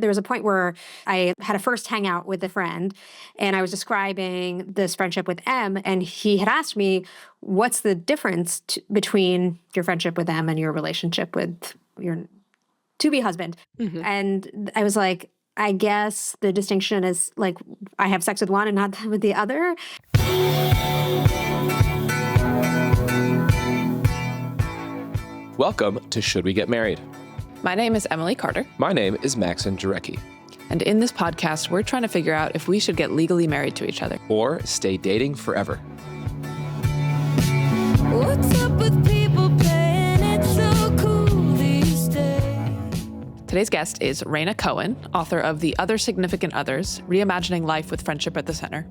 there was a point where I had a first hangout with a friend, and I was describing this friendship with M, and he had asked me, what's the difference between your friendship with M and your relationship with your to-be husband? Mm-hmm. And I was like, I guess the distinction is like I have sex with one and not with the other. Welcome to Should We Get Married? My name is Emily Carter. My name is Maxson and Emily. And in this podcast, we're trying to figure out if we should get legally married to each other. Or stay dating forever. What's up with people playing it so cool these days? Today's guest is Rhaina Cohen, author of The Other Significant Others, Reimagining Life with Friendship at the Center.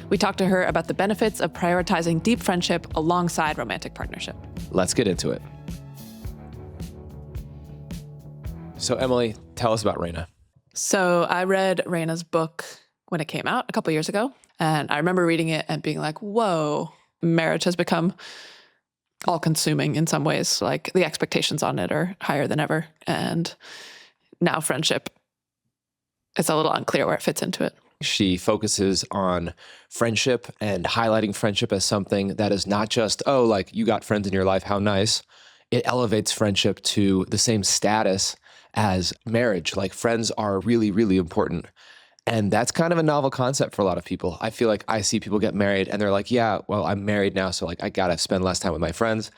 We talked to her about the benefits of prioritizing deep friendship alongside romantic partnership. Let's get into it. So Emily, tell us about Rhaina. So I read Rhaina's book when it came out a couple years ago, and I remember reading it and being like, whoa, marriage has become all-consuming in some ways. Like the expectations on it are higher than ever. And now friendship, it's a little unclear where it fits into it. She focuses on friendship and highlighting friendship as something that is not just, oh, like you got friends in your life, how nice. It elevates friendship to the same status as marriage. Like friends are really, really important. And that's kind of a novel concept for a lot of people. I feel like I see people get married and they're like, yeah, well, I'm married now, so like I gotta spend less time with my friends.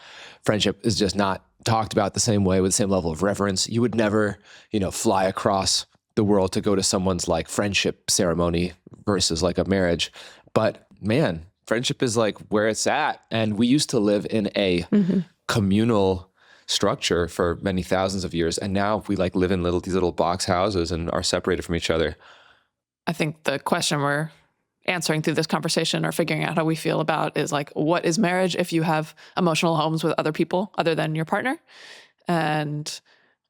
Friendship is just not talked about the same way with the same level of reverence. You would never, fly across the world to go to someone's like friendship ceremony versus like a marriage. But man, friendship is like where it's at. And we used to live in a communal structure for many thousands of years. And now we like live in these little box houses and are separated from each other. I think the question we're answering through this conversation or figuring out how we feel about is like, what is marriage if you have emotional homes with other people other than your partner? And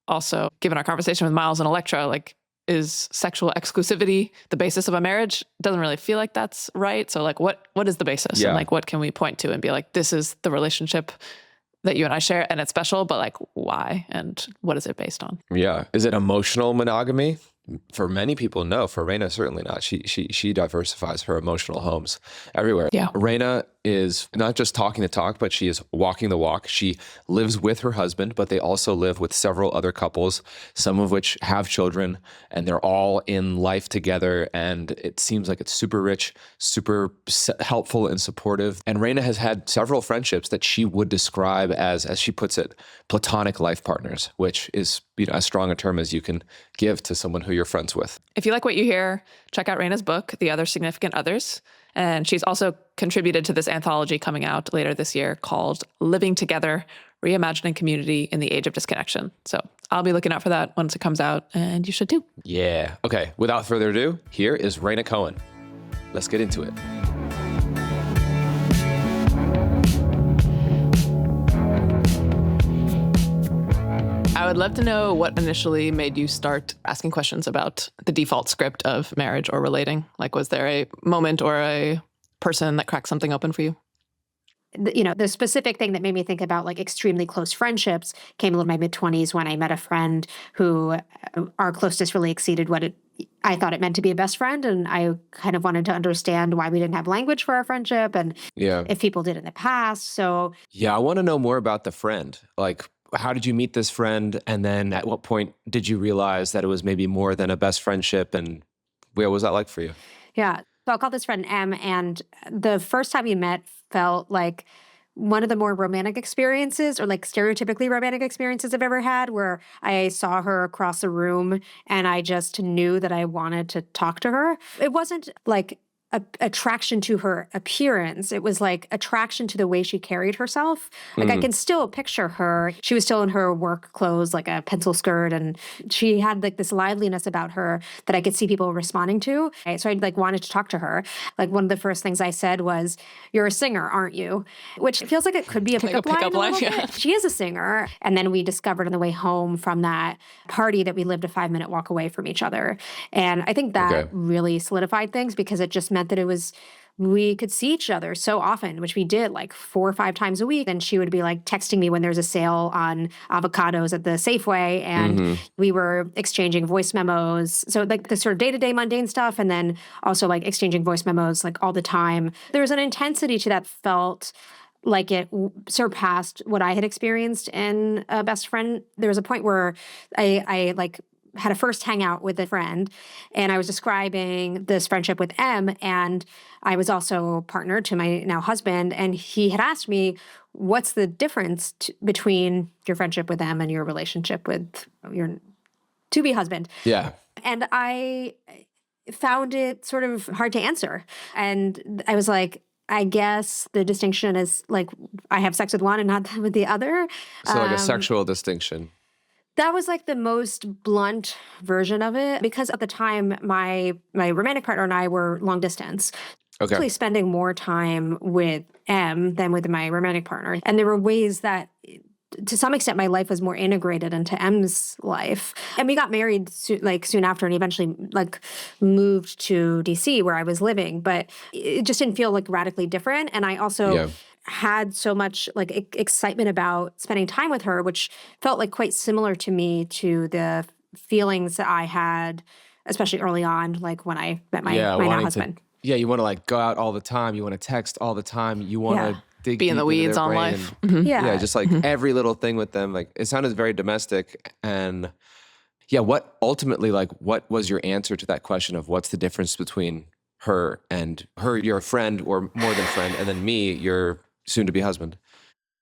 also, given our conversation with Miles and Electra, like, is sexual exclusivity the basis of a marriage? Doesn't really feel like that's right. So like, what is the basis? Yeah. And like, what can we point to and be like, this is the relationship that you and I share and it's special, but like why and what is it based on? Yeah. Is it emotional monogamy? For many people, no. For Rhaina, certainly not. She diversifies her emotional homes everywhere. Yeah. Rhaina is not just talking the talk, but she is walking the walk. She lives with her husband, but they also live with several other couples, some of which have children, and they're all in life together. And it seems like it's super rich, super helpful and supportive. And Rhaina has had several friendships that she would describe as she puts it, platonic life partners, which is as strong a term as you can give to someone who you're friends with. If you like what you hear, check out Rhaina's book, The Other Significant Others. And she's also contributed to this anthology coming out later this year called Living Together, Reimagining Community in the Age of Disconnection. So I'll be looking out for that once it comes out, and you should too. Yeah. Okay. Without further ado, here is Rhaina Cohen. Let's get into it. I would love to know what initially made you start asking questions about the default script of marriage or relating. Like, was there a moment or a person that cracked something open for you? The specific thing that made me think about like extremely close friendships came in my mid-20s when I met a friend who our closeness really exceeded what I thought it meant to be a best friend. And I kind of wanted to understand why we didn't have language for our friendship and if people did in the past. So yeah, I want to know more about the friend. Like, how did you meet this friend? And then at what point did you realize that it was maybe more than a best friendship? And what was that like for you? Yeah. So I'll call this friend M. And the first time we met felt like one of the more romantic experiences or like stereotypically romantic experiences I've ever had, where I saw her across the room and I just knew that I wanted to talk to her. It wasn't like attraction to her appearance. It was like attraction to the way she carried herself. Like I can still picture her. She was still in her work clothes, like a pencil skirt, and she had like this liveliness about her that I could see people responding to. So I like wanted to talk to her. Like one of the first things I said was, "You're a singer, aren't you?" Which feels like it could be a pickup line. A little bit. She is a singer. And then we discovered on the way home from that party that we lived a 5-minute walk away from each other. And I think that really solidified things because it just meant meant that we could see each other so often, which we did like 4 or 5 times a week. And she would be like texting me when there's a sale on avocados at the Safeway, and we were exchanging voice memos. So like the sort of day-to-day mundane stuff, and then also like exchanging voice memos like all the time. There was an intensity to that felt like it surpassed what I had experienced in a best friend. There was a point where I like had a first hangout with a friend, and I was describing this friendship with M, and I was also partnered to my now husband, and he had asked me, what's the difference between your friendship with M and your relationship with your to-be husband? Yeah. And I found it sort of hard to answer. And I was like, I guess the distinction is like I have sex with one and not with the other. So like a sexual distinction. That was like the most blunt version of it, because at the time my romantic partner and I were long distance. Okay. Actually spending more time with M than with my romantic partner. And there were ways that to some extent my life was more integrated into M's life. And we got married soon after, and eventually like moved to DC where I was living, but it just didn't feel like radically different. And I also had so much like excitement about spending time with her, which felt like quite similar to me to the feelings that I had, especially early on, like when I met my now husband. You want to like go out all the time. You want to text all the time. You want to dig be in the deep into weeds their on brain life. and- Yeah, just like every little thing with them. Like it sounded very domestic. And what ultimately, like what was your answer to that question of what's the difference between her, your friend or more than friend, and then me, your soon-to-be husband?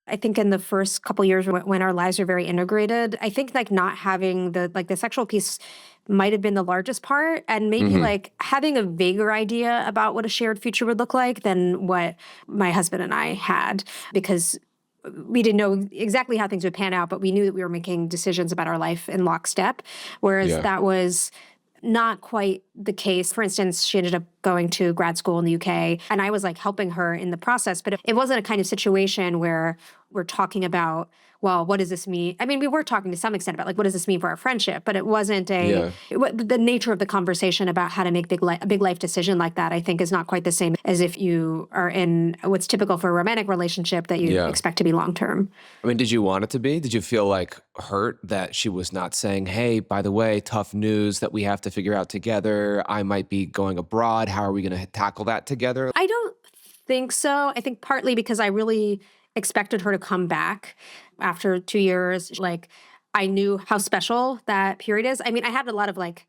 I think in the first couple years when our lives are very integrated, I think like not having the sexual piece might have been the largest part, and maybe like having a vaguer idea about what a shared future would look like than what my husband and I had, because we didn't know exactly how things would pan out, but we knew that we were making decisions about our life in lockstep, whereas that was not quite the case. For instance, she ended up going to grad school in the UK, and I was like helping her in the process, but it wasn't a kind of situation where we're talking about, well, what does this mean? I mean, we were talking to some extent about like, what does this mean for our friendship? But it wasn't the nature of the conversation about how to make a big life decision like that, I think is not quite the same as if you are in what's typical for a romantic relationship that you expect to be long-term. I mean, did you want it to be? Did you feel like hurt that she was not saying, hey, by the way, tough news that we have to figure out together. I might be going abroad. How are we going to tackle that together? I don't think so. I think partly because I really expected her to come back after 2 years. Like, I knew how special that period is. I mean, I had a lot of like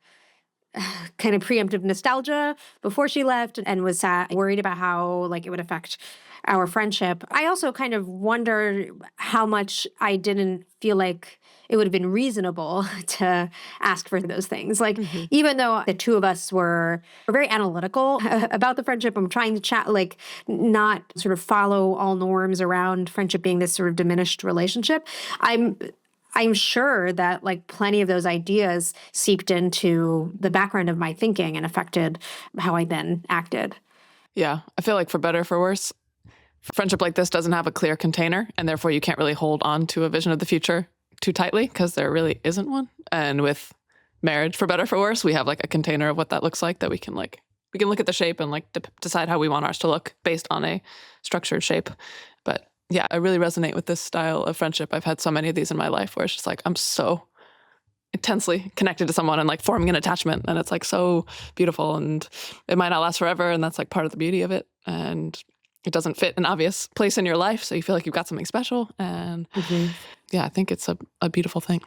kind of preemptive nostalgia before she left, and was worried about how like it would affect our friendship. I also kind of wondered how much I didn't feel like it would have been reasonable to ask for those things. Like, even though the two of us were very analytical about the friendship, I'm trying to chat, like, not sort of follow all norms around friendship being this sort of diminished relationship. I'm sure that like plenty of those ideas seeped into the background of my thinking and affected how I then acted. Yeah, I feel like for better or for worse, friendship like this doesn't have a clear container, and therefore you can't really hold on to a vision of the future too tightly because there really isn't one. And with marriage, for better or for worse, we have like a container of what that looks like that we can look at the shape and like decide how we want ours to look based on a structured shape. But yeah, I really resonate with this style of friendship. I've had so many of these in my life where it's just like I'm so intensely connected to someone and like forming an attachment, and it's like so beautiful, and it might not last forever, and that's like part of the beauty of it. And it doesn't fit an obvious place in your life, so you feel like you've got something special. And yeah, I think it's a beautiful thing.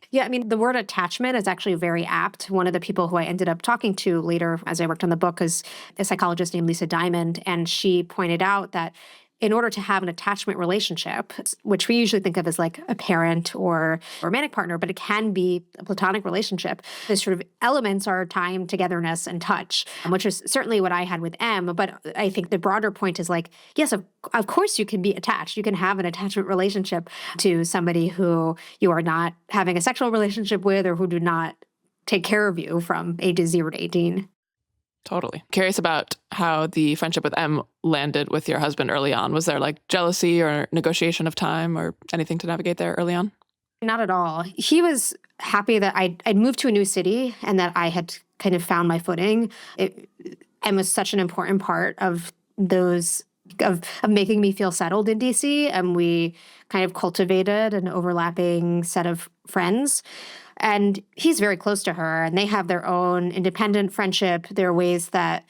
Yeah, I mean, the word attachment is actually very apt. One of the people who I ended up talking to later as I worked on the book is a psychologist named Lisa Diamond, and she pointed out that in order to have an attachment relationship, which we usually think of as like a parent or romantic partner, but it can be a platonic relationship, the sort of elements are time, togetherness, and touch, which is certainly what I had with M. But I think the broader point is like, yes, of course you can be attached. You can have an attachment relationship to somebody who you are not having a sexual relationship with, or who do not take care of you from ages 0 to 18. Totally. Curious about how the friendship with M landed with your husband early on. Was there like jealousy or negotiation of time or anything to navigate there early on? Not at all. He was happy that I'd moved to a new city and that I had kind of found my footing. and was such an important part of those of making me feel settled in DC. And we kind of cultivated an overlapping set of friends. And he's very close to her, and they have their own independent friendship. There are ways that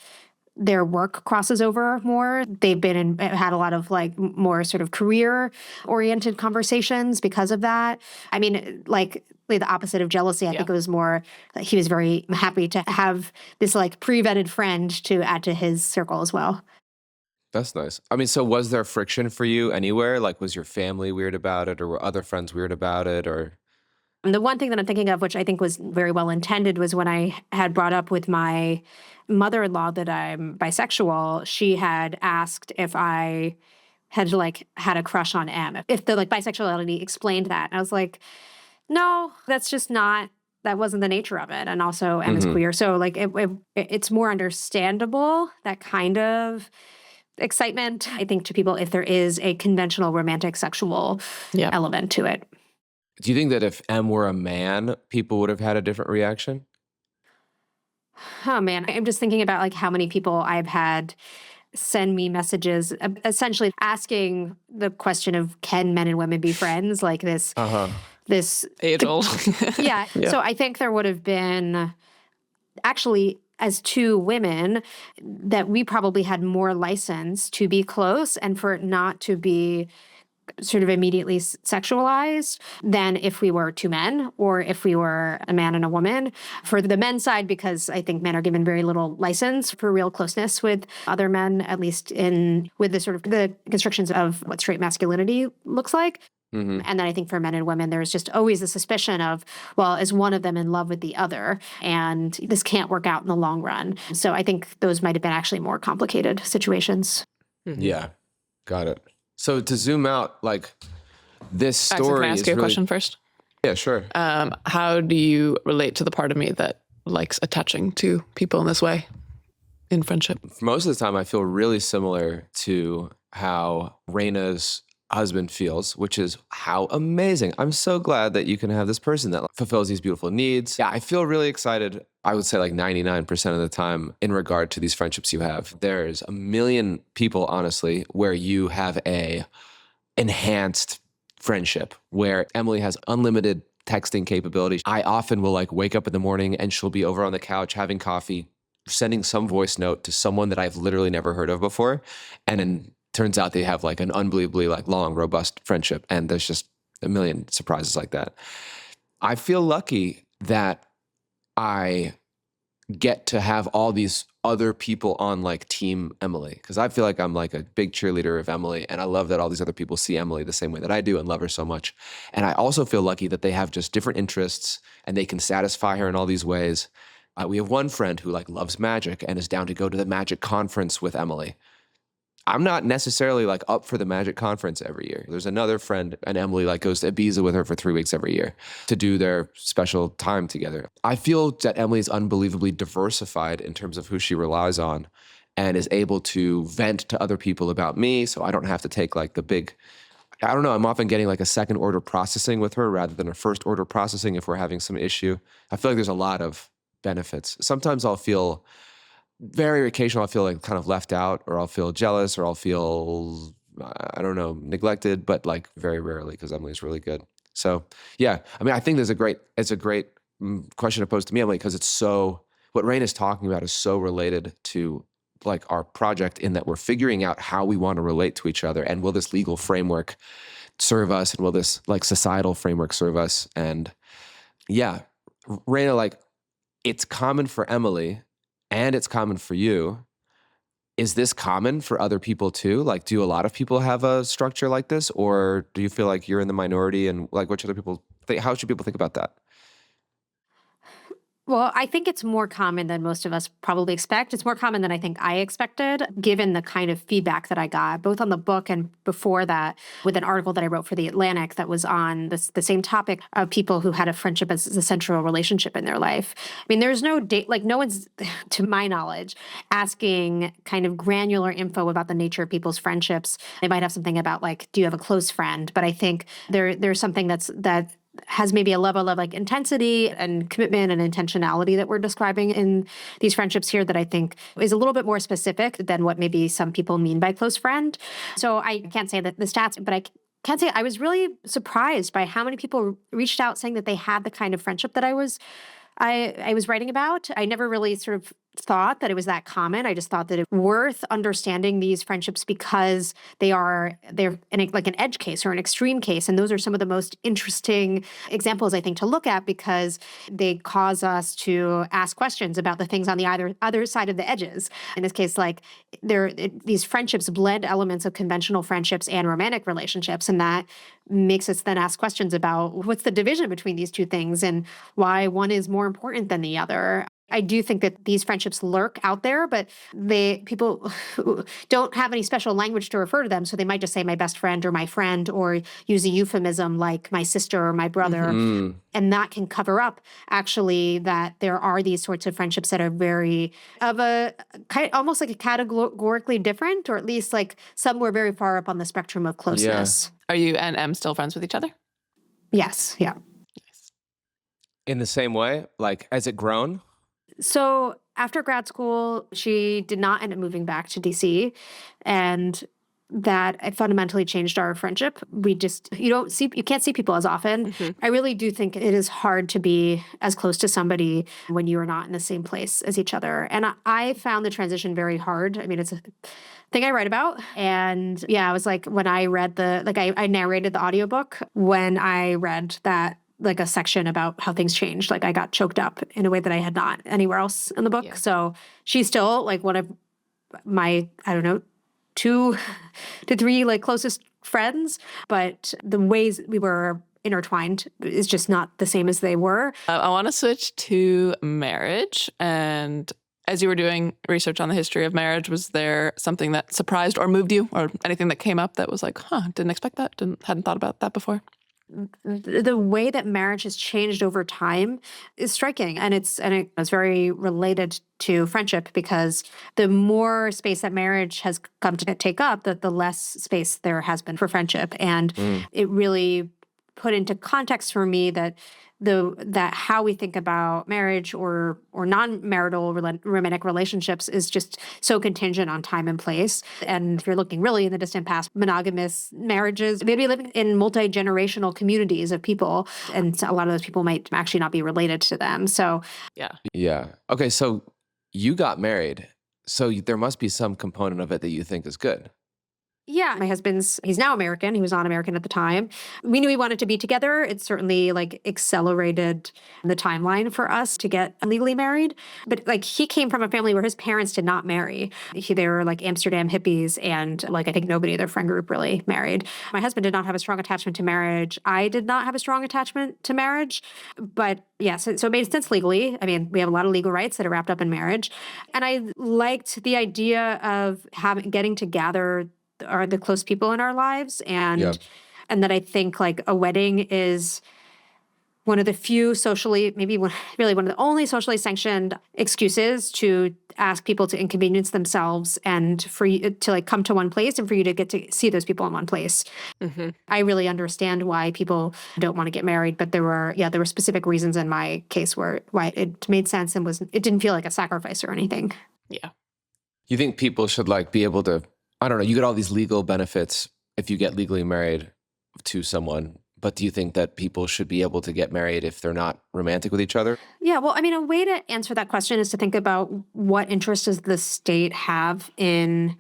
their work crosses over more. They've had a lot of like more sort of career oriented conversations because of that. I mean, like the opposite of jealousy. I think it was more he was very happy to have this like pre-vetted friend to add to his circle as well. That's nice. I mean, so was there friction for you anywhere? Like, was your family weird about it, or were other friends weird about it, or? And the one thing that I'm thinking of, which I think was very well intended, was when I had brought up with my mother-in-law that I'm bisexual. She had asked if I had like had a crush on M, if the like bisexuality explained that. And I was like, no, that's just not. That wasn't the nature of it. And also M is queer, so like it's more understandable, that kind of excitement, I think, to people if there is a conventional romantic sexual element to it. Do you think that if M were a man, people would have had a different reaction? Oh man, I'm just thinking about like how many people I've had send me messages essentially asking the question of can men and women be friends, like this Age old. yeah. So I think there would have been actually, as two women, that we probably had more license to be close and for it not to be sort of immediately sexualized than if we were two men or if we were a man and a woman. For the men's side, because I think men are given very little license for real closeness with other men, at least with the sort of the constrictions of what straight masculinity looks like. And then I think for men and women, there's just always the suspicion of, well, is one of them in love with the other? And this can't work out in the long run. So I think those might have been actually more complicated situations. Yeah, got it. So to zoom out, like this story Can I ask you a question first? Yeah, sure. How do you relate to the part of me that likes attaching to people in this way in friendship? Most of the time, I feel really similar to how Rhaina's husband feels, which is how amazing. I'm so glad that you can have this person that fulfills these beautiful needs. Yeah, I feel really excited. I would say like 99% of the time in regard to these friendships you have. There's a million people, honestly, where you have a enhanced friendship, where Emily has unlimited texting capability. I often will like wake up in the morning and she'll be over on the couch having coffee, sending some voice note to someone that I've literally never heard of before. And then turns out they have like an unbelievably like long, robust friendship. And there's just a million surprises like that. I feel lucky that I get to have all these other people on like team Emily, because I feel like I'm like a big cheerleader of Emily, and I love that all these other people see Emily the same way that I do and love her so much. And I also feel lucky that they have just different interests and they can satisfy her in all these ways. We have one friend who like loves magic and is down to go to the magic conference with Emily. I'm not necessarily like up for the magic conference every year. There's another friend, and Emily like goes to Ibiza with her for 3 weeks every year to do their special time together. I feel that Emily's unbelievably diversified in terms of who she relies on and is able to vent to other people about me. So I don't have to take like the big, I don't know, I'm often getting like a second order processing with her rather than a first order processing if we're having some issue. I feel like there's a lot of benefits. Sometimes I'll feel very occasional, I'll feel like kind of left out, or I'll feel jealous, or I'll feel, I don't know, neglected, but like very rarely, because Emily's really good. So yeah, I mean, I think it's a great question to pose to me, Emily, because it's so, what Rhaina's talking about is so related to like our project, in that we're figuring out how we want to relate to each other, and will this legal framework serve us, and will this like societal framework serve us? And yeah, Rhaina, like it's common for Emily, and it's common for you. Is this common for other people too? Like, do a lot of people have a structure like this, or do you feel like you're in the minority? And like, what should other people think? How should people think about that? Well, I think it's more common than most of us probably expect. It's more common than I think I expected, given the kind of feedback that I got, both on the book and before that, with an article that I wrote for The Atlantic that was on the same topic of people who had a friendship as a central relationship in their life. I mean, there's no date, like no one's, to my knowledge, asking kind of granular info about the nature of people's friendships. They might have something about like, do you have a close friend? But I think there's something that has maybe a level of like intensity and commitment and intentionality that we're describing in these friendships here that I think is a little bit more specific than what maybe some people mean by close friend. So I can't say that the stats, but I can say I was really surprised by how many people reached out saying that they had the kind of friendship that I was writing about. I never really sort of thought that it was that common. I just thought that it's worth understanding these friendships because they're in like an edge case or an extreme case. And those are some of the most interesting examples, I think, to look at because they cause us to ask questions about the things on the other side of the edges. In this case, like these friendships blend elements of conventional friendships and romantic relationships. And that makes us then ask questions about what's the division between these two things and why one is more important than the other. I do think that these friendships lurk out there, but people don't have any special language to refer to them. So they might just say my best friend or my friend or use a euphemism like my sister or my brother. Mm. And that can cover up actually that there are these sorts of friendships that are very of a kind almost like a categorically different, or at least like somewhere very far up on the spectrum of closeness. Are you and Em still friends with each other? Yes. Yeah. In the same way, like, has it grown? So after grad school, she did not end up moving back to DC, and that it fundamentally changed our friendship. You can't see people as often. I really do think it is hard to be as close to somebody when you are not in the same place as each other. And I found the transition very hard. I mean, it's a thing I write about. And yeah, I was like, when I read I narrated the audiobook when I read that, like a section about how things changed. Like I got choked up in a way that I had not anywhere else in the book. Yeah. So she's still like one of my, I don't know, 2 to 3 like closest friends, but the ways we were intertwined is just not the same as they were. I want to switch to marriage. And as you were doing research on the history of marriage, was there something that surprised or moved you, or anything that came up that was like, didn't expect that, hadn't thought about that before? The way that marriage has changed over time is striking, and it's very related to friendship because the more space that marriage has come to take up, the less space there has been for friendship, and it really put into context for me that how we think about marriage or non-marital romantic relationships is just so contingent on time and place. And if you're looking really in the distant past, monogamous marriages, maybe living in multi-generational communities of people, and a lot of those people might actually not be related to them. So Yeah. Okay, so you got married. So there must be some component of it that you think is good. yeah, my he's now American. He was not American at the time. We knew we wanted to be together. It certainly like accelerated the timeline for us to get legally married. But like he came from a family where his parents did not marry. They were like Amsterdam hippies, and like I think nobody in their friend group really married. My husband did not have a strong attachment to marriage. I did not have a strong attachment to marriage. But yeah, so it made sense legally. I mean, we have a lot of legal rights that are wrapped up in marriage. And I liked the idea of getting together are the close people in our lives, and that I think like a wedding is one of the few really one of the only socially sanctioned excuses to ask people to inconvenience themselves and for you to like come to one place and for you to get to see those people in one place. I really understand why people don't want to get married, but there were specific reasons in my case why it made sense and it didn't feel like a sacrifice or anything. Yeah. You think people should like be able to, I don't know, you get all these legal benefits if you get legally married to someone, but do you think that people should be able to get married if they're not romantic with each other? Yeah, well, I mean, a way to answer that question is to think about what interest does the state have in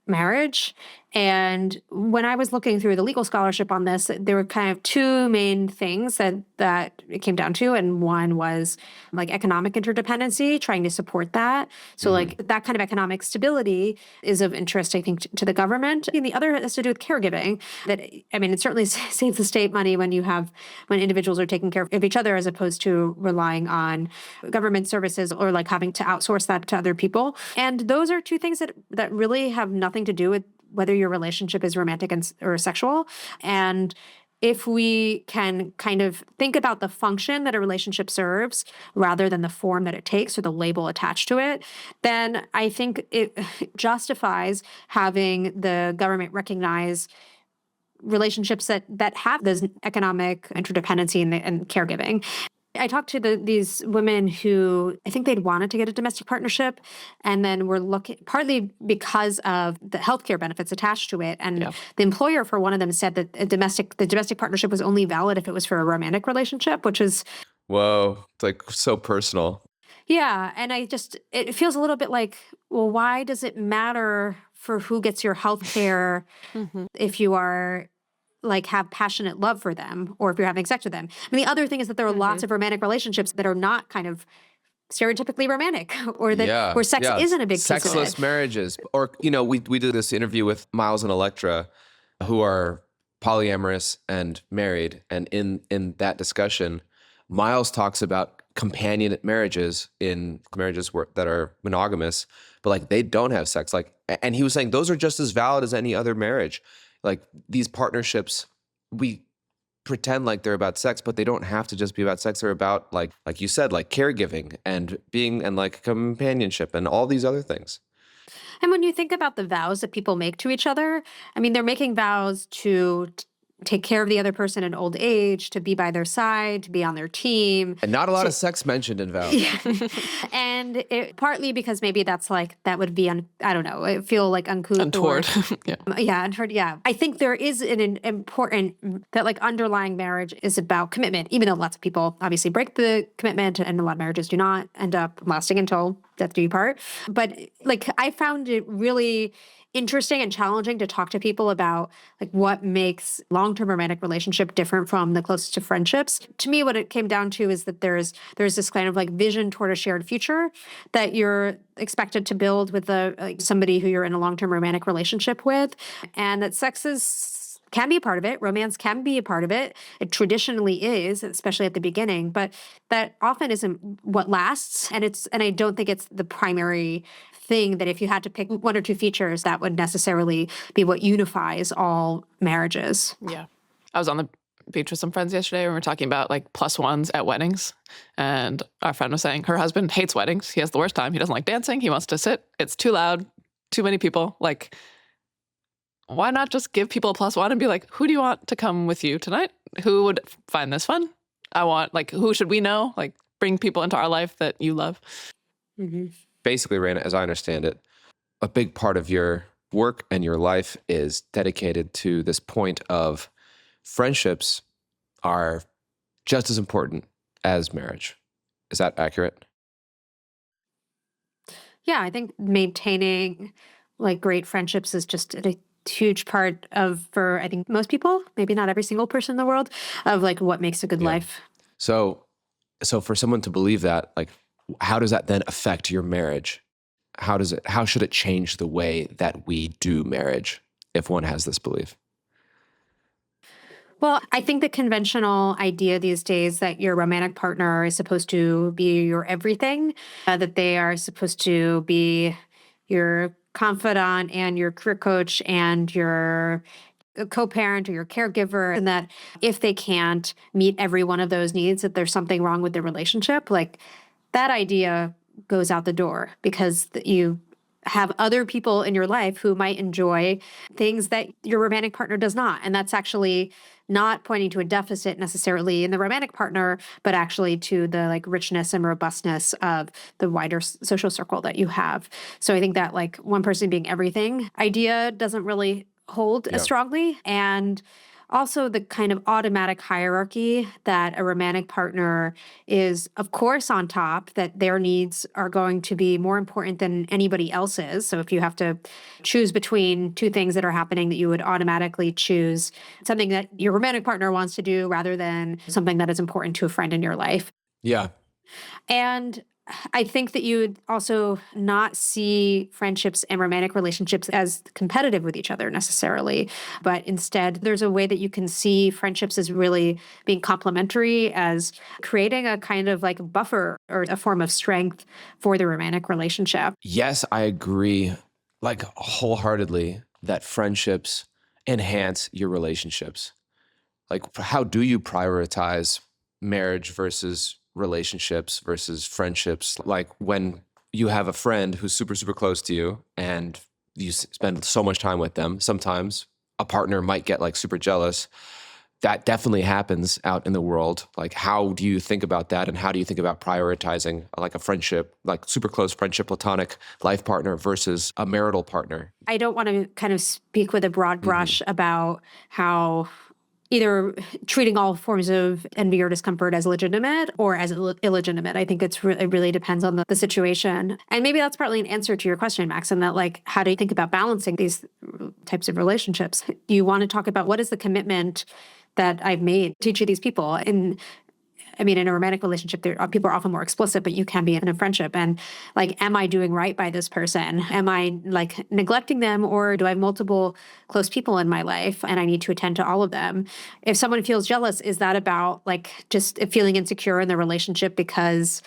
marriage. And when I was looking through the legal scholarship on this, there were kind of 2 main things that it came down to. And one was like economic interdependency, trying to support that. So like that kind of economic stability is of interest, I think, to the government. And the other has to do with caregiving. It certainly saves the state money when individuals are taking care of each other as opposed to relying on government services or like having to outsource that to other people. And those are 2 things that really have nothing to do with whether your relationship is romantic or sexual. And if we can kind of think about the function that a relationship serves rather than the form that it takes or the label attached to it, then I think it justifies having the government recognize relationships that have this economic interdependency and caregiving. I talked to these women who I think they'd wanted to get a domestic partnership and then were looking partly because of the healthcare benefits attached to it. And the employer for one of them said that the domestic partnership was only valid if it was for a romantic relationship, which is Whoa, it's like so personal. yeah. And it feels a little bit like, well, why does it matter for who gets your healthcare if you are like have passionate love for them or if you're having sex with them? I mean, the other thing is that there are lots of romantic relationships that are not kind of stereotypically romantic or that where sex isn't a big piece of Sexless it. marriages. Or, you know, we did this interview with Miles and Electra, who are polyamorous and married. And in that discussion, Miles talks about companionate marriages in marriages that are monogamous, but like they don't have sex. Like, and he was saying those are just as valid as any other marriage. Like these partnerships, we pretend like they're about sex, but they don't have to just be about sex. They're about like you said, like caregiving and being and like companionship and all these other things. And when you think about the vows that people make to each other, I mean, they're making vows to take care of the other person in old age, to be by their side, to be on their team. And not a lot of sex mentioned in vows. And partly because maybe that's like, that would be, I don't know, it feel like uncouth. Untoward. Untoward, yeah. I think there is an important, that like underlying marriage is about commitment, even though lots of people obviously break the commitment and a lot of marriages do not end up lasting until death do you part. But like, I found it really interesting and challenging to talk to people about like what makes long-term romantic relationship different from the closest of friendships. To me, what it came down to is that there's this kind of like vision toward a shared future that you're expected to build with somebody who you're in a long-term romantic relationship with, and that sex can be a part of it. Romance can be a part of it. It traditionally is, especially at the beginning, but that often isn't what lasts. And I don't think it's the primary thing that if you had to pick one or two features, that would necessarily be what unifies all marriages. Yeah. I was on the beach with some friends yesterday and we were talking about like plus ones at weddings. And our friend was saying her husband hates weddings. He has the worst time. He doesn't like dancing. He wants to sit. It's too loud, too many people. Like, why not just give people a plus one and be like, who do you want to come with you tonight? Who would find this fun? I want, like, who should we know? Like, bring people into our life that you love. Mm-hmm. Basically, Rhaina, as I understand it, a big part of your work and your life is dedicated to this point of friendships are just as important as marriage. Is that accurate? Yeah, I think maintaining like great friendships is just a huge part for I think most people, maybe not every single person in the world, of like what makes a good life. So for someone to believe that, like, how does that then affect your marriage? How should it change the way that we do marriage if one has this belief? Well, I think the conventional idea these days that your romantic partner is supposed to be your everything, that they are supposed to be your confidant and your career coach and your co-parent or your caregiver, and that if they can't meet every one of those needs, that there's something wrong with the relationship. Like that idea goes out the door because you have other people in your life who might enjoy things that your romantic partner does not. And that's actually not pointing to a deficit necessarily in the romantic partner, but actually to the like richness and robustness of the wider social circle that you have. So I think that like one person being everything idea doesn't really hold as strongly. And also the kind of automatic hierarchy that a romantic partner is, of course, on top, that their needs are going to be more important than anybody else's. So if you have to choose between two things that are happening, that you would automatically choose something that your romantic partner wants to do rather than something that is important to a friend in your life. Yeah. And I think that you would also not see friendships and romantic relationships as competitive with each other necessarily, but instead there's a way that you can see friendships as really being complementary, as creating a kind of like buffer or a form of strength for the romantic relationship. Yes, I agree like wholeheartedly that friendships enhance your relationships. Like, how do you prioritize marriage versus relationships versus friendships? Like when you have a friend who's super, super close to you and you spend so much time with them, sometimes a partner might get like super jealous. That definitely happens out in the world. Like, how do you think about that? And how do you think about prioritizing like a friendship, like super close friendship, platonic life partner versus a marital partner? I don't want to kind of speak with a broad brush about how either treating all forms of envy or discomfort as legitimate or as illegitimate. I think it really depends on the situation. And maybe that's partly an answer to your question, Max, and that like, how do you think about balancing these types of relationships? You want to talk about what is the commitment that I've made to each of these people. And I mean, in a romantic relationship, people are often more explicit, but you can be in a friendship. And like, am I doing right by this person? Am I like neglecting them, or do I have multiple close people in my life and I need to attend to all of them? If someone feels jealous, is that about like just feeling insecure in the relationship because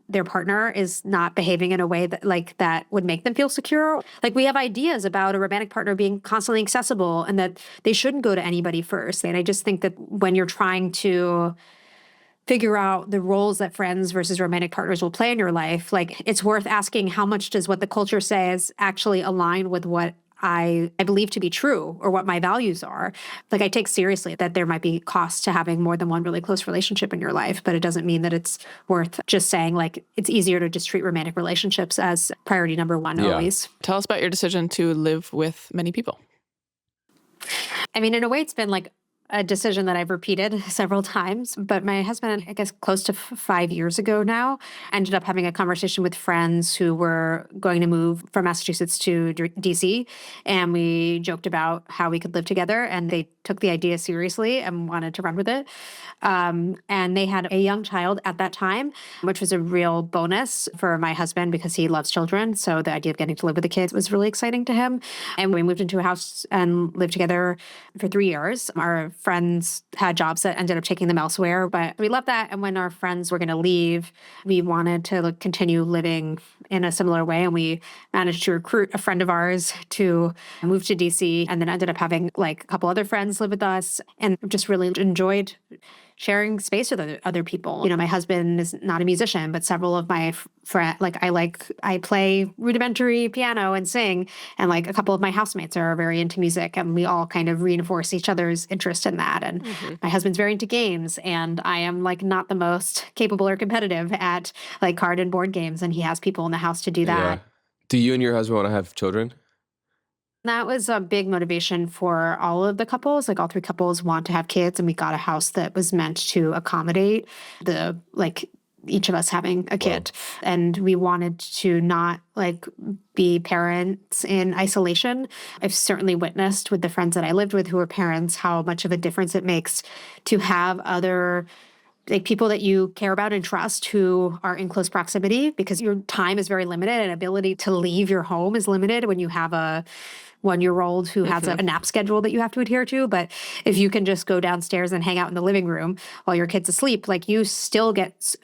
their partner is not behaving in a way that like that would make them feel secure? Like, we have ideas about a romantic partner being constantly accessible and that they shouldn't go to anybody first. And I just think that when you're trying to figure out the roles that friends versus romantic partners will play in your life, like, it's worth asking, how much does what the culture says actually align with what I believe to be true or what my values are? Like, I take seriously that there might be costs to having more than one really close relationship in your life, but it doesn't mean that it's worth just saying like it's easier to just treat romantic relationships as priority number one always. Tell us about your decision to live with many people. I mean, in a way, it's been like a decision that I've repeated several times, but my husband, I guess close to 5 years ago now, ended up having a conversation with friends who were going to move from Massachusetts to DC. And we joked about how we could live together, and they took the idea seriously and wanted to run with it. And they had a young child at that time, which was a real bonus for my husband because he loves children. So the idea of getting to live with the kids was really exciting to him. And we moved into a house and lived together for 3 years. Our friends had jobs that ended up taking them elsewhere, but we loved that. And when our friends were going to leave, we wanted to like, continue living in a similar way. And we managed to recruit a friend of ours to move to DC, and then ended up having like a couple other friends live with us, and just really enjoyed sharing space with other people. You know, my husband is not a musician, but several of my friends, I play rudimentary piano and sing, and like a couple of my housemates are very into music, and we all kind of reinforce each other's interest in that. And my husband's very into games, and I am like not the most capable or competitive at like card and board games, and he has people in the house to do that. Yeah. Do you and your husband want to have children? That was a big motivation for all of the couples. Like, all three couples want to have kids, and we got a house that was meant to accommodate the like each of us having a kid. And we wanted to not like be parents in isolation. I've certainly witnessed with the friends that I lived with who are parents how much of a difference it makes to have other like people that you care about and trust who are in close proximity, because your time is very limited and ability to leave your home is limited when you have a 1-year-old who has a nap schedule that you have to adhere to. But if you can just go downstairs and hang out in the living room while your kid's asleep, like, you still get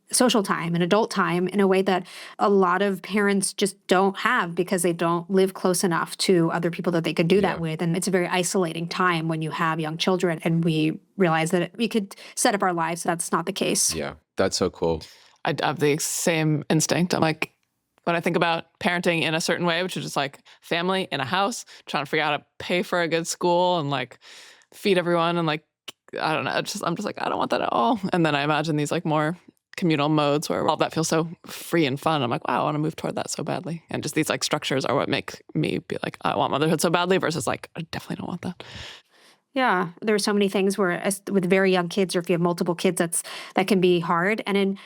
social time and adult time in a way that a lot of parents just don't have because they don't live close enough to other people that they could do that with. And it's a very isolating time when you have young children. And we realize that we could set up our lives so that's not the case. Yeah, that's so cool. I have the same instinct. I'm like, when I think about parenting in a certain way, which is just like family in a house, trying to figure out how to pay for a good school and like feed everyone, and like, I don't know, I'm just like, I don't want that at all. And then I imagine these like more communal modes where all that feels so free and fun. I'm like, wow, I want to move toward that so badly. And just these like structures are what make me be like, I want motherhood so badly, versus like, I definitely don't want that. Yeah, there are so many things where, with very young kids, or if you have multiple kids, that can be hard. And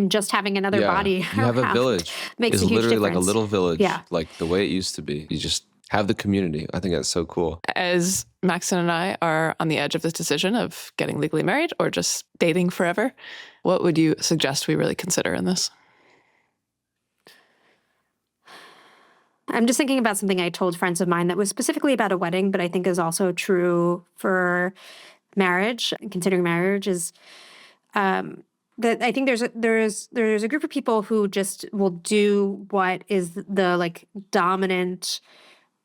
just having another body, you have a village. makes It's a huge literally difference. like a little village, Yeah. like the way it used to be. You just have the community. I think that's so cool. As Maxson and I are on the edge of this decision of getting legally married or just dating forever, what would you suggest we really consider in this? I'm just thinking about something I told friends of mine that was specifically about a wedding, but I think is also true for marriage. Considering marriage is that I think there's a group of people who just will do what is the like dominant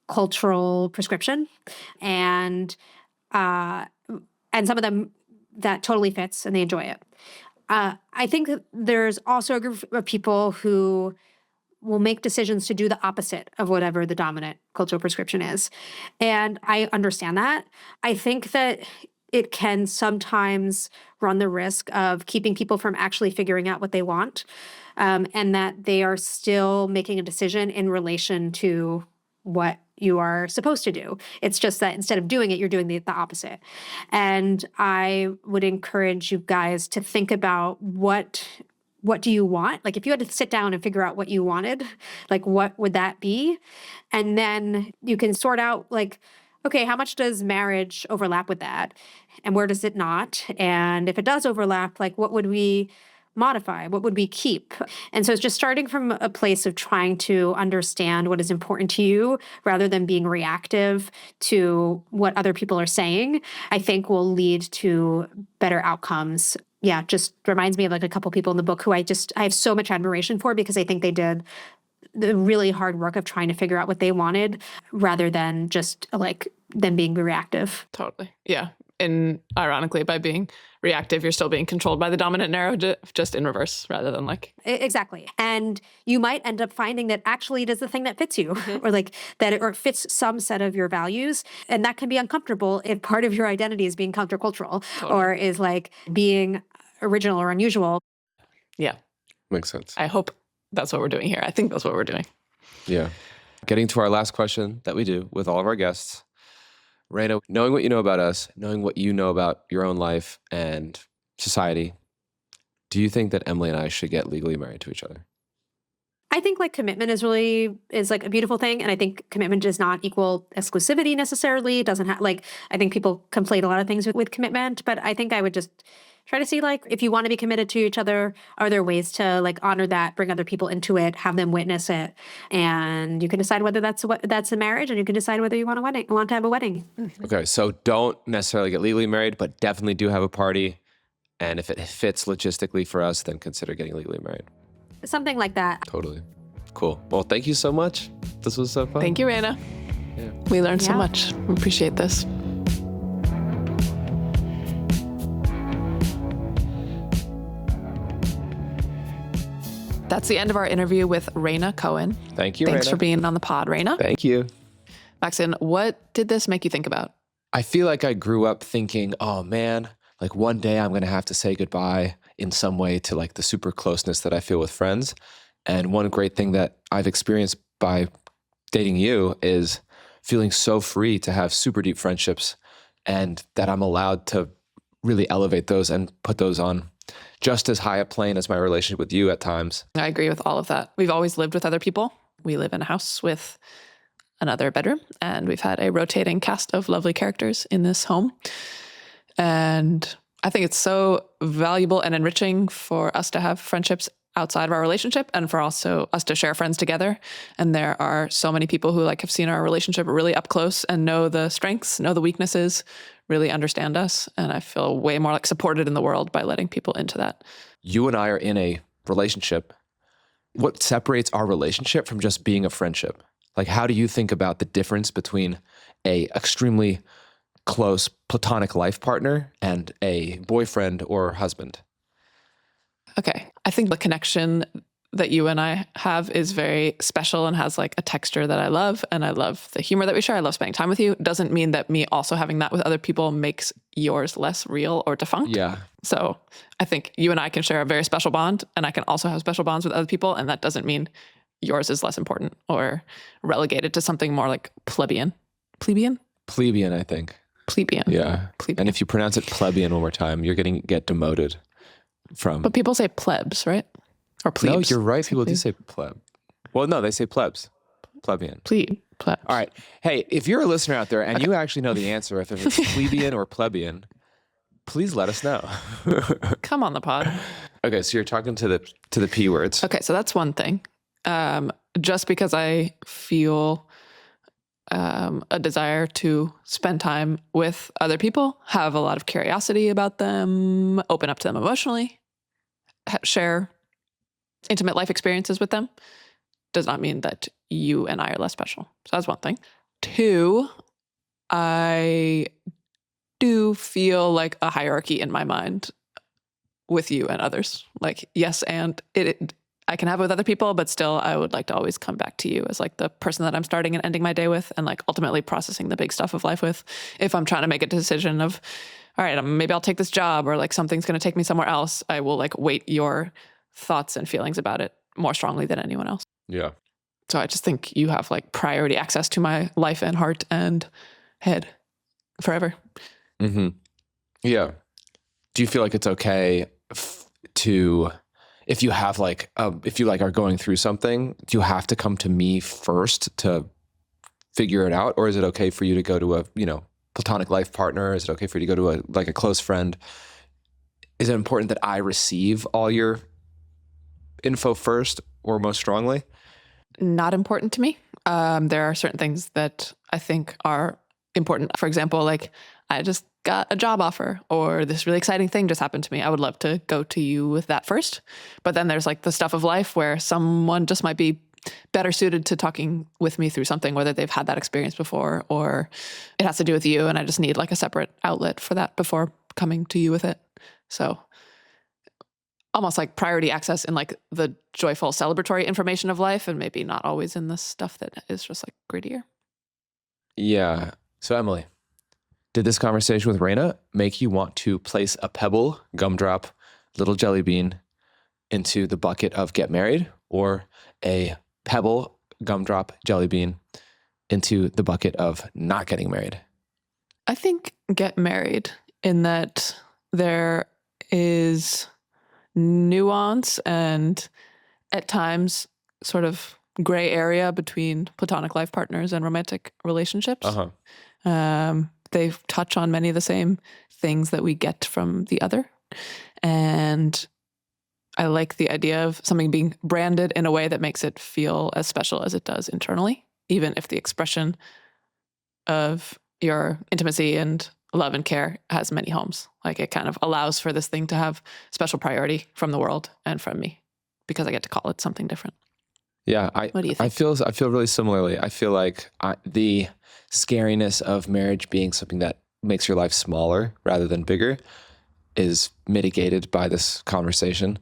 cultural prescription, and some of them that totally fits and they enjoy it. I think that there's also a group of people who will make decisions to do the opposite of whatever the dominant cultural prescription is. And I understand that. I think that it can sometimes run the risk of keeping people from actually figuring out what they want, and that they are still making a decision in relation to what you are supposed to do. It's just that instead of doing it, you're doing the opposite. And I would encourage you guys to think about what do you want? Like if you had to sit down and figure out what you wanted, like what would that be? And then you can sort out like, okay, how much does marriage overlap with that? And where does it not? And if it does overlap, like what would we modify? What would we keep? And so it's just starting from a place of trying to understand what is important to you rather than being reactive to what other people are saying, I think will lead to better outcomes. Yeah, just reminds me of like a couple people in the book who I have so much admiration for because I think they did the really hard work of trying to figure out what they wanted rather than just like them being reactive. Totally. Yeah. And ironically, by being reactive, you're still being controlled by the dominant narrative, just in reverse rather than like. Exactly. And you might end up finding that actually it is the thing that fits you or like that it, or it fits some set of your values. And that can be uncomfortable if part of your identity is being countercultural or is like being original or unusual. Yeah. Makes sense. I hope that's what we're doing here. I think that's what we're doing. Yeah. Getting to our last question that we do with all of our guests. Rhaina, knowing what you know about us, knowing what you know about your own life and society, do you think that Emily and I should get legally married to each other? I think like commitment is like a beautiful thing. And I think commitment does not equal exclusivity necessarily. It doesn't have like, I think people conflate a lot of things with commitment, but I think I would just try to see like, if you want to be committed to each other, are there ways to like honor that, bring other people into it, have them witness it. And you can decide whether that's a marriage and you can decide whether you want to have a wedding. Okay. So don't necessarily get legally married, but definitely do have a party. And if it fits logistically for us, then consider getting legally married. Something like that. Totally. Cool. Well, thank you so much. This was so fun. Thank you, Rhaina. Yeah. We learned so much. We appreciate this. That's the end of our interview with Rhaina Cohen. Thank you, Thanks Rhaina. for being on the pod, Rhaina. Thank you. Maxson, what did this make you think about? I feel like I grew up thinking, oh man, like one day I'm going to have to say goodbye in some way to like the super closeness that I feel with friends. And one great thing that I've experienced by dating you is feeling so free to have super deep friendships and that I'm allowed to really elevate those and put those on just as high a plane as my relationship with you at times. I agree with all of that. We've always lived with other people. We live in a house with another bedroom, and we've had a rotating cast of lovely characters in this home. And I think it's so valuable and enriching for us to have friendships outside of our relationship and for also us to share friends together. And there are so many people who like have seen our relationship really up close and know the strengths, know the weaknesses, really understand us. And I feel way more like supported in the world by letting people into that. You and I are in a relationship. What separates our relationship from just being a friendship? Like, how do you think about the difference between a extremely close platonic life partner and a boyfriend or husband? Okay. I think the connection that you and I have is very special and has like a texture that I love. And I love the humor that we share. I love spending time with you. Doesn't mean that me also having that with other people makes yours less real or defunct. Yeah. So I think you and I can share a very special bond, and I can also have special bonds with other people. And that doesn't mean yours is less important or relegated to something more like plebeian. Plebeian? Plebeian, I think. Plebeian. Yeah. Plebeian. And if you pronounce it plebeian one more time, you're going to get demoted from. But people say plebs, right? Or plebes. No, you're right. People do say pleb. Well, no, they say plebs. Plebeian. Plebs. All right. Hey, if you're a listener out there and you actually know the answer, if it's plebeian or plebeian, please let us know. Come on the pod. Okay, so you're talking to the P words. Okay, so that's one thing. Just because I feel a desire to spend time with other people, have a lot of curiosity about them, open up to them emotionally, share intimate life experiences with them, does not mean that you and I are less special. So that's one thing. Two, I do feel like a hierarchy in my mind with you and others. Like, yes, and I can have with other people, but still I would like to always come back to you as like the person that I'm starting and ending my day with, and like ultimately processing the big stuff of life with. If I'm trying to make a decision of, all right, maybe I'll take this job, or like something's going to take me somewhere else, I will like weight your thoughts and feelings about it more strongly than anyone else. Yeah. So I just think you have like priority access to my life and heart and head forever. Mm-hmm. Yeah. Do you feel like it's okay to, if you have like, if you like are going through something, do you have to come to me first to figure it out? Or is it okay for you to go to a, platonic life partner? Is it okay for you to go to a close friend? Is it important that I receive all your info first or most strongly? Not important to me. There are certain things that I think are important. For example, like I just got a job offer, or this really exciting thing just happened to me. I would love to go to you with that first. But then there's like the stuff of life where someone just might be better suited to talking with me through something, whether they've had that experience before or it has to do with you. And I just need like a separate outlet for that before coming to you with it. So almost like priority access in like the joyful celebratory information of life, and maybe not always in the stuff that is just like grittier. Yeah. So Emily, did this conversation with Rhaina make you want to place a pebble, gumdrop, little jelly bean into the bucket of get married, or a pebble, gumdrop, jelly bean into the bucket of not getting married? I think get married, in that there is nuance and at times sort of gray area between platonic life partners and romantic relationships. They touch on many of the same things that we get from the other. And I like the idea of something being branded in a way that makes it feel as special as it does internally, even if the expression of your intimacy and love and care has many homes. Like it kind of allows for this thing to have special priority from the world and from me, because I get to call it something different. Yeah, What do you think? I feel really similarly. I feel like the scariness of marriage being something that makes your life smaller rather than bigger is mitigated by this conversation.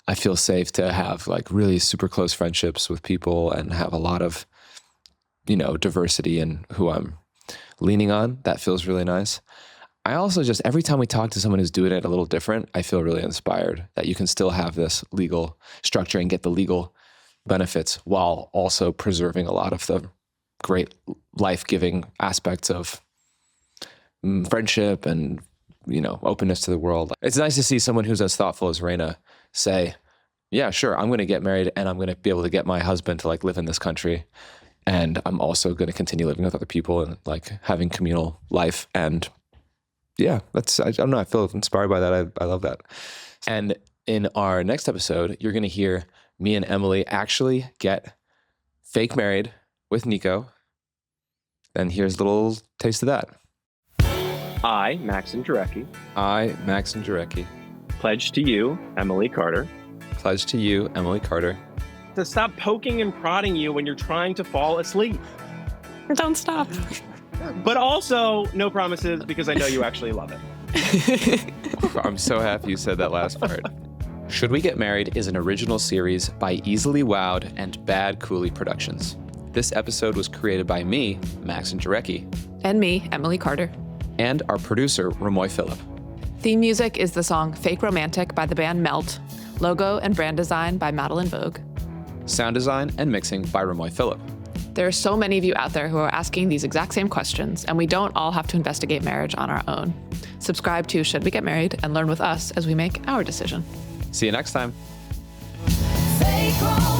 I feel safe to have like really super close friendships with people and have a lot of, diversity in who I'm leaning on. That feels really nice. I also just, every time we talk to someone who's doing it a little different, I feel really inspired that you can still have this legal structure and get the legal benefits while also preserving a lot of the great life-giving aspects of friendship and, openness to the world. It's nice to see someone who's as thoughtful as Rhaina say, yeah, sure, I'm going to get married and I'm going to be able to get my husband to like live in this country. And I'm also going to continue living with other people and like having communal life. And yeah, I don't know. I feel inspired by that. I love that. And in our next episode, you're going to hear me and Emily actually get fake married with Nico. And here's a little taste of that. I, Maxson and Emily, pledge to you, Emily Carter, Pledge to you, Emily Carter, to stop poking and prodding you when you're trying to fall asleep. Don't stop. But also, no promises, because I know you actually love it. I'm so happy you said that last part. Should We Get Married is an original series by Easily Wowed and Bad Cooley Productions. This episode was created by me, Maxson And me, Emily Carter. and our producer, Ramoy Phillip. Theme music is the song Fake Romantic by the band Melt. Logo and brand design by Madeline Vogue. Sound design and mixing by Ramoy Phillip. There are so many of you out there who are asking these exact same questions, and we don't all have to investigate marriage on our own. Subscribe to Should We Get Married and learn with us as we make our decision. See you next time. Fake romance.